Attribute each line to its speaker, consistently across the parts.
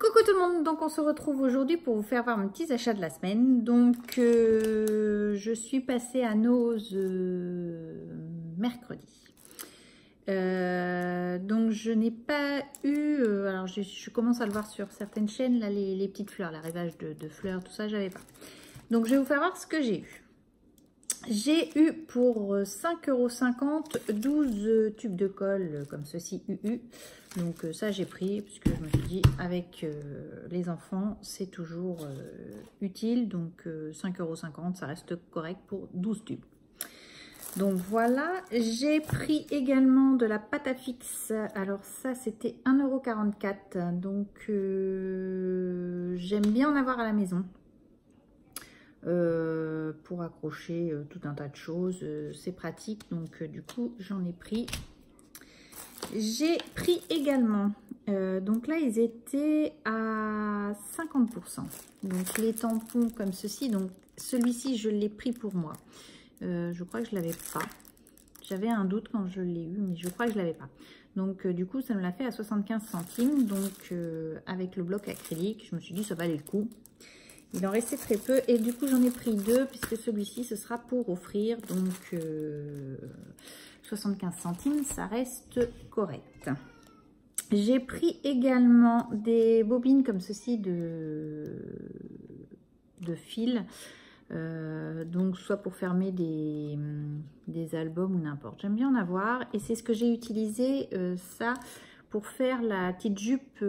Speaker 1: Coucou tout le monde, donc on se retrouve aujourd'hui pour vous faire voir mes petits achats de la semaine. Donc je suis passée à Nose mercredi. Donc je n'ai pas eu, alors je commence à le voir sur certaines chaînes, là les petites fleurs, l'arrivage de fleurs, tout ça, j'avais pas. Donc je vais vous faire voir ce que j'ai eu. J'ai eu pour 5,50 € 12 tubes de colle comme ceci UU. Donc ça j'ai pris puisque je me suis dit avec les enfants c'est toujours utile. Donc 5,50 € ça reste correct pour 12 tubes. Donc voilà, j'ai pris également de la pâte à fixe. Alors ça c'était 1,44 €. Donc j'aime bien en avoir à la maison. Pour accrocher tout un tas de choses, c'est pratique, donc du coup j'en ai pris. J'ai pris également, donc là ils étaient à 50%, donc les tampons comme ceci, donc celui-ci je l'ai pris pour moi, je crois que je l'avais pas, j'avais un doute quand je l'ai eu, mais je crois que je l'avais pas, donc du coup ça me l'a fait à 75 centimes, donc avec le bloc acrylique, je me suis dit ça valait le coup. Il en restait très peu et du coup j'en ai pris deux puisque celui-ci ce sera pour offrir, donc 75 centimes, ça reste correct. J'ai pris également des bobines comme ceci de fil, donc soit pour fermer des albums ou n'importe. J'aime bien en avoir et c'est ce que j'ai utilisé ça pour faire la petite jupe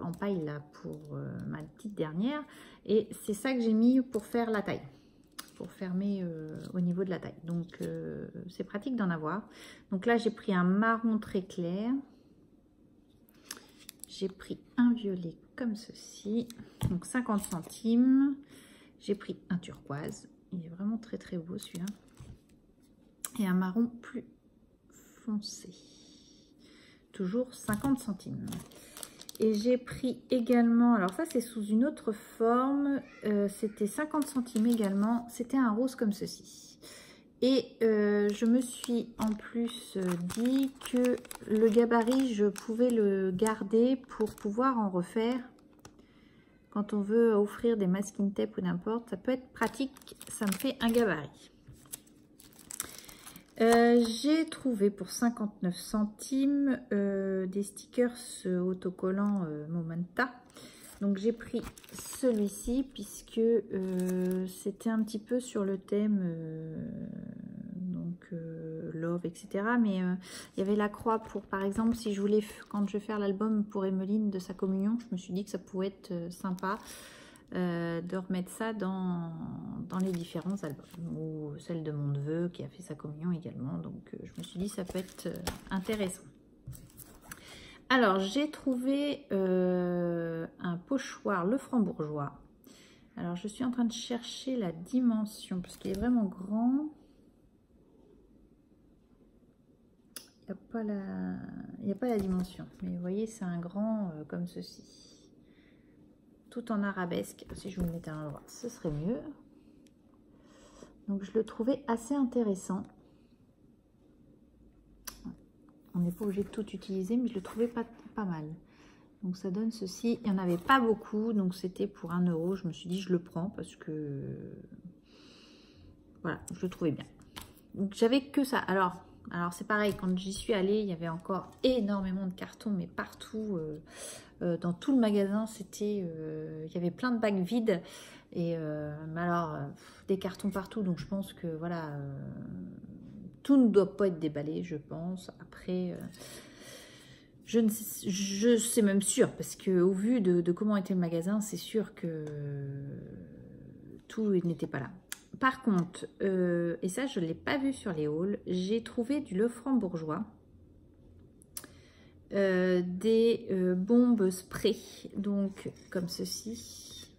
Speaker 1: en paille là pour ma petite dernière, et c'est ça que j'ai mis pour faire la taille, pour fermer au niveau de la taille, donc c'est pratique d'en avoir. Donc là j'ai pris un marron très clair, j'ai pris un violet comme ceci, donc 50 centimes, j'ai pris un turquoise, il est vraiment très très beau celui-là, et un marron plus foncé, toujours 50 centimes. Et j'ai pris également, alors ça c'est sous une autre forme, c'était 50 centimes également, c'était un rose comme ceci. Et je me suis en plus dit que le gabarit, je pouvais le garder pour pouvoir en refaire. Quand on veut offrir des masking tape ou n'importe, ça peut être pratique, ça me fait un gabarit. J'ai trouvé pour 59 centimes des stickers autocollants Momenta. Donc j'ai pris celui-ci puisque c'était un petit peu sur le thème love, etc. Mais il y avait la croix pour, par exemple, si je voulais, quand je vais faire l'album pour Emeline de sa communion, je me suis dit que ça pouvait être sympa. De remettre ça dans les différents albums, ou celle de mon neveu qui a fait sa communion également, donc je me suis dit ça peut être intéressant. Alors j'ai trouvé un pochoir le Franc-Bourgeois. Alors je suis en train de chercher la dimension parce qu'il est vraiment grand. Il n'y a pas la dimension, mais vous voyez c'est un grand comme ceci, tout en arabesque. Si je vous le mettais à l'endroit, ce serait mieux. Donc je le trouvais assez intéressant. On n'est pas obligé de tout utiliser, mais je le trouvais pas mal. Donc ça donne ceci. Il n'y en avait pas beaucoup, donc c'était pour 1 €. Je me suis dit je le prends parce que voilà, je le trouvais bien. Donc j'avais que ça. Alors c'est pareil, quand j'y suis allée, il y avait encore énormément de cartons, mais partout, dans tout le magasin, c'était, il y avait plein de bacs vides, et mais alors des cartons partout, donc je pense que voilà, tout ne doit pas être déballé, je pense. Après, je sais même sûr, parce que au vu de comment était le magasin, c'est sûr que tout n'était pas là. Par contre, et ça je ne l'ai pas vu sur les hauls, j'ai trouvé du Le Franc-Bourgeois, des bombes spray, donc comme ceci.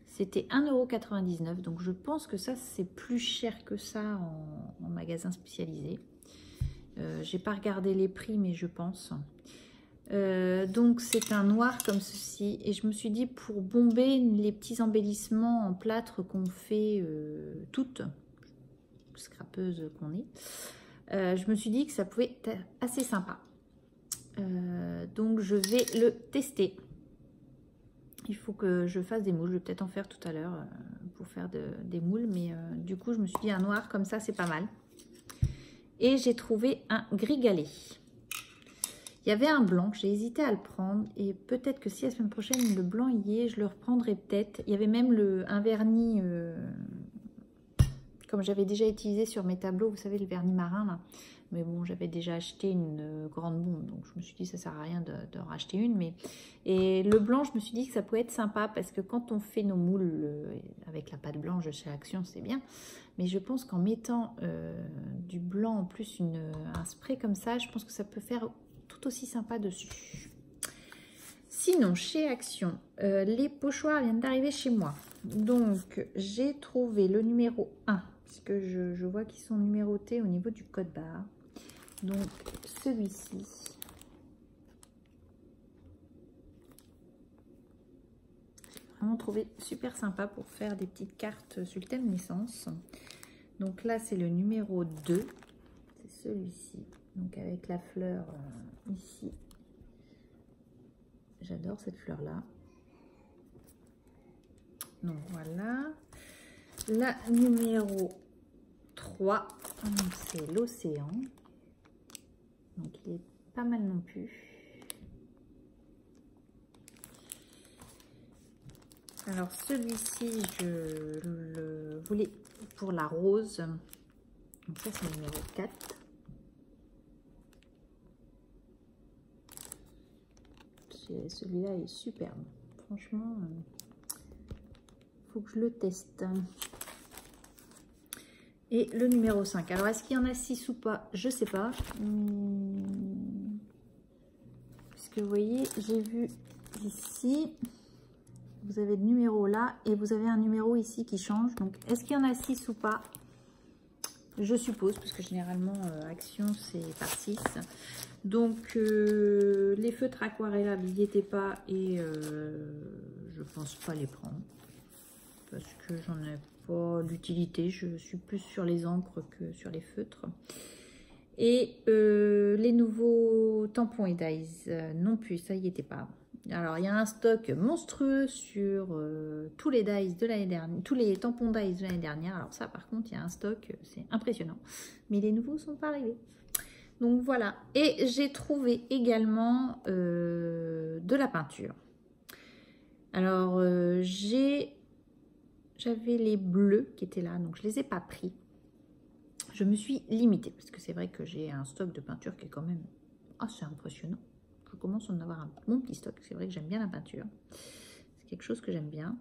Speaker 1: C'était 1,99 €, donc je pense que ça c'est plus cher que ça en magasin spécialisé. J'ai pas regardé les prix, mais je pense. Donc c'est un noir comme ceci, et je me suis dit pour bomber les petits embellissements en plâtre qu'on fait toutes, scrapeuse qu'on est, je me suis dit que ça pouvait être assez sympa. Donc je vais le tester. Il faut que je fasse des moules. Je vais peut-être en faire tout à l'heure pour faire des moules. Mais du coup, je me suis dit un noir comme ça, c'est pas mal. Et j'ai trouvé un gris galet. Il y avait un blanc, j'ai hésité à le prendre. Et peut-être que si la semaine prochaine, le blanc y est, je le reprendrai peut-être. Il y avait même un vernis, comme j'avais déjà utilisé sur mes tableaux. Vous savez, le vernis marin, là. Mais bon, j'avais déjà acheté une grande bombe, donc je me suis dit ça sert à rien de racheter une. Et le blanc, je me suis dit que ça pouvait être sympa parce que quand on fait nos moules avec la pâte blanche chez Action, c'est bien. Mais je pense qu'en mettant du blanc en plus, un spray comme ça, je pense que ça peut faire tout aussi sympa dessus. Sinon, chez Action, les pochoirs viennent d'arriver chez moi. Donc, j'ai trouvé le numéro 1, puisque je vois qu'ils sont numérotés au niveau du code barre. Donc, celui-ci. J'ai vraiment trouvé super sympa pour faire des petites cartes sur le thème naissance. Donc là, c'est le numéro 2. C'est celui-ci. Donc, avec la fleur ici. J'adore cette fleur-là. Donc, voilà. La numéro 3, c'est l'océan. Donc, il est pas mal non plus. Alors, celui-ci, je le voulais pour la rose. Donc, ça, c'est le numéro 4. Celui-là est superbe. Franchement, faut que je le teste. Et le numéro 5. Alors, est-ce qu'il y en a 6 ou pas? Je sais pas. Puisque vous voyez, j'ai vu ici, vous avez le numéro là et vous avez un numéro ici qui change. Donc, est-ce qu'il y en a 6 ou pas? Je suppose, parce que généralement, Action, c'est par 6. Donc, les feutres aquarelles, n'y étaient pas et je pense pas les prendre. Parce que j'en ai pas l'utilité. Je suis plus sur les encres que sur les feutres. Et les nouveaux tampons et dies non plus, ça y était pas. Alors, il y a un stock monstrueux sur tous les dies de l'année dernière, tous les tampons dies de l'année dernière. Alors ça, par contre, il y a un stock, c'est impressionnant. Mais les nouveaux sont pas arrivés. Donc voilà. Et j'ai trouvé également de la peinture. Alors, j'avais les bleus qui étaient là, donc je les ai pas pris. Je me suis limitée parce que c'est vrai que j'ai un stock de peinture qui est quand même assez impressionnant. Je commence à en avoir un bon petit stock. C'est vrai que j'aime bien la peinture. C'est quelque chose que j'aime bien.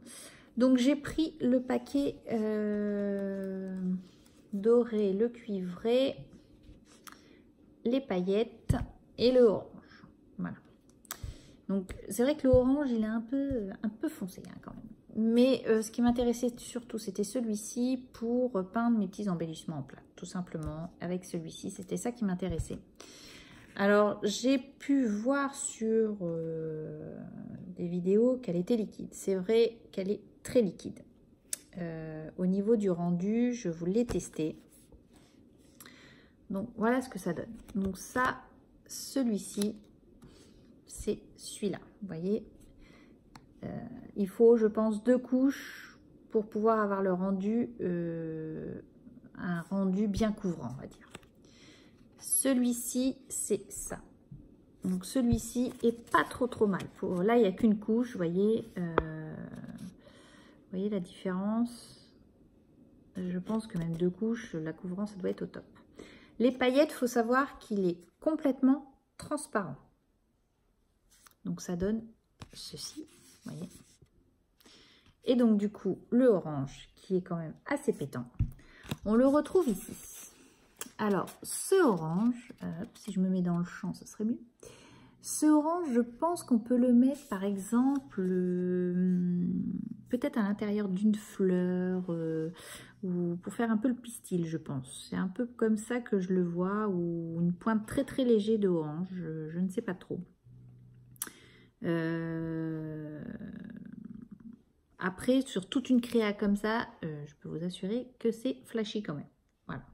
Speaker 1: Donc j'ai pris le paquet doré, le cuivré, les paillettes et le orange. Voilà. Donc c'est vrai que le orange, il est un peu foncé hein, quand même. Mais ce qui m'intéressait surtout, c'était celui-ci pour peindre mes petits embellissements en plat. Tout simplement, avec celui-ci, c'était ça qui m'intéressait. Alors, j'ai pu voir sur des vidéos qu'elle était liquide. C'est vrai qu'elle est très liquide. Au niveau du rendu, je vous l'ai testé. Donc, voilà ce que ça donne. Donc ça, celui-ci, c'est celui-là. Vous voyez, il faut, je pense, 2 couches pour pouvoir avoir le rendu, un rendu bien couvrant, on va dire. Celui-ci, c'est ça. Donc, celui-ci est pas trop mal. Là, il n'y a qu'une couche, vous voyez la différence. Je pense que même 2 couches, la couvrance, ça doit être au top. Les paillettes, il faut savoir qu'il est complètement transparent. Donc, ça donne ceci, vous voyez. Et donc, du coup, le orange, qui est quand même assez pétant, on le retrouve ici. Alors, ce orange, si je me mets dans le champ, ce serait mieux. Ce orange, je pense qu'on peut le mettre, par exemple, peut-être à l'intérieur d'une fleur, ou pour faire un peu le pistil, je pense. C'est un peu comme ça que je le vois, ou une pointe très très légère de orange, je ne sais pas trop. Après, sur toute une créa comme ça, je peux vous assurer que c'est flashy quand même. Voilà.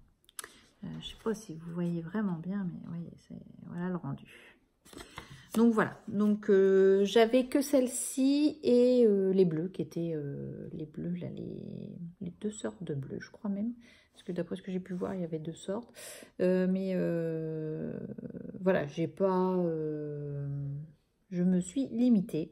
Speaker 1: Je ne sais pas si vous voyez vraiment bien, mais voyez, voilà le rendu. Donc voilà, donc j'avais que celle-ci et les bleus qui étaient les bleus, là, les deux sortes de bleus, je crois même. Parce que d'après ce que j'ai pu voir, il y avait deux sortes. Mais voilà, j'ai pas... je me suis limitée.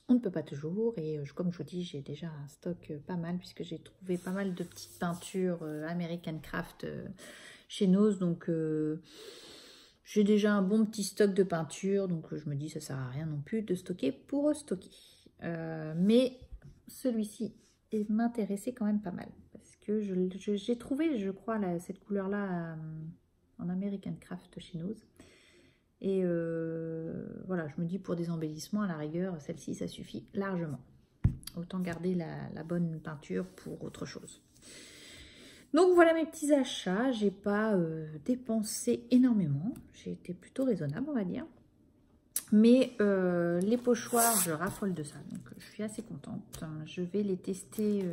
Speaker 1: On ne peut pas toujours. Et comme je vous dis, j'ai déjà un stock pas mal puisque j'ai trouvé pas mal de petites peintures American Craft chez Nose. Donc... j'ai déjà un bon petit stock de peinture, donc je me dis ça sert à rien non plus de stocker pour stocker. Mais celui-ci m'intéressait quand même pas mal parce que j'ai trouvé, je crois, cette couleur-là en American Craft chez Nose. Et voilà, je me dis pour des embellissements, à la rigueur, celle-ci, ça suffit largement. Autant garder la bonne peinture pour autre chose. Donc voilà mes petits achats, j'ai pas dépensé énormément, j'ai été plutôt raisonnable on va dire. Mais les pochoirs, je raffole de ça, donc je suis assez contente. Je vais les tester,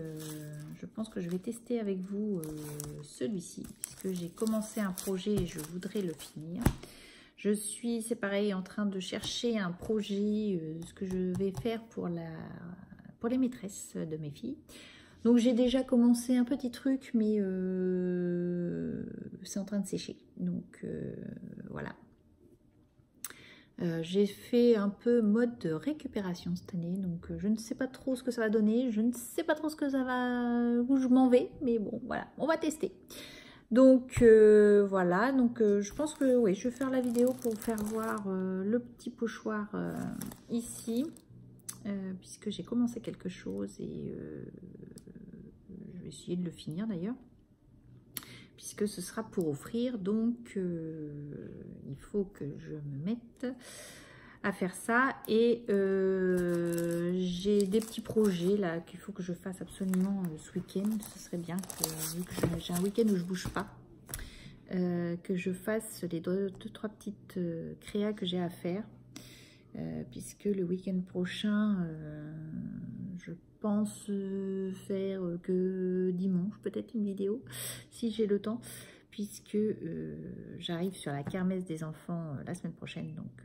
Speaker 1: je pense que je vais tester avec vous celui-ci, puisque j'ai commencé un projet et je voudrais le finir. Je suis, c'est pareil, en train de chercher un projet, ce que je vais faire pour les maîtresses de mes filles. Donc j'ai déjà commencé un petit truc, mais c'est en train de sécher. Donc voilà. J'ai fait un peu mode de récupération cette année, donc je ne sais pas trop ce que ça va donner. Je ne sais pas trop ce que ça va, où je m'en vais, mais bon voilà, on va tester. Donc voilà, donc je pense que oui, je vais faire la vidéo pour vous faire voir le petit pochoir ici, puisque j'ai commencé quelque chose et je vais essayer de le finir d'ailleurs, puisque ce sera pour offrir, donc il faut que je me mette à faire ça. Et j'ai des petits projets là qu'il faut que je fasse absolument ce week-end. Ce serait bien que, vu que j'ai un week-end où je bouge pas, que je fasse les deux trois petites créas que j'ai à faire, puisque le week-end prochain je pense faire que dimanche peut-être une vidéo si j'ai le temps, puisque j'arrive sur la kermesse des enfants la semaine prochaine, donc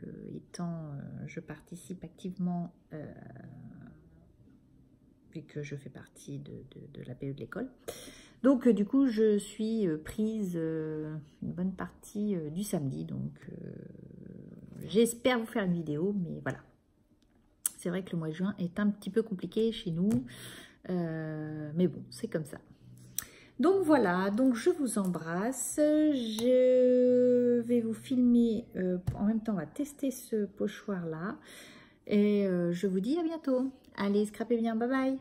Speaker 1: je participe activement vu que je fais partie de la PE de l'école. Donc du coup je suis prise une bonne partie du samedi, donc j'espère vous faire une vidéo, mais voilà. C'est vrai que le mois de juin est un petit peu compliqué chez nous, mais bon, c'est comme ça. Donc voilà, donc je vous embrasse. Je vais vous filmer, en même temps on va tester ce pochoir là. Et je vous dis à bientôt. Allez, scrapez bien, bye bye.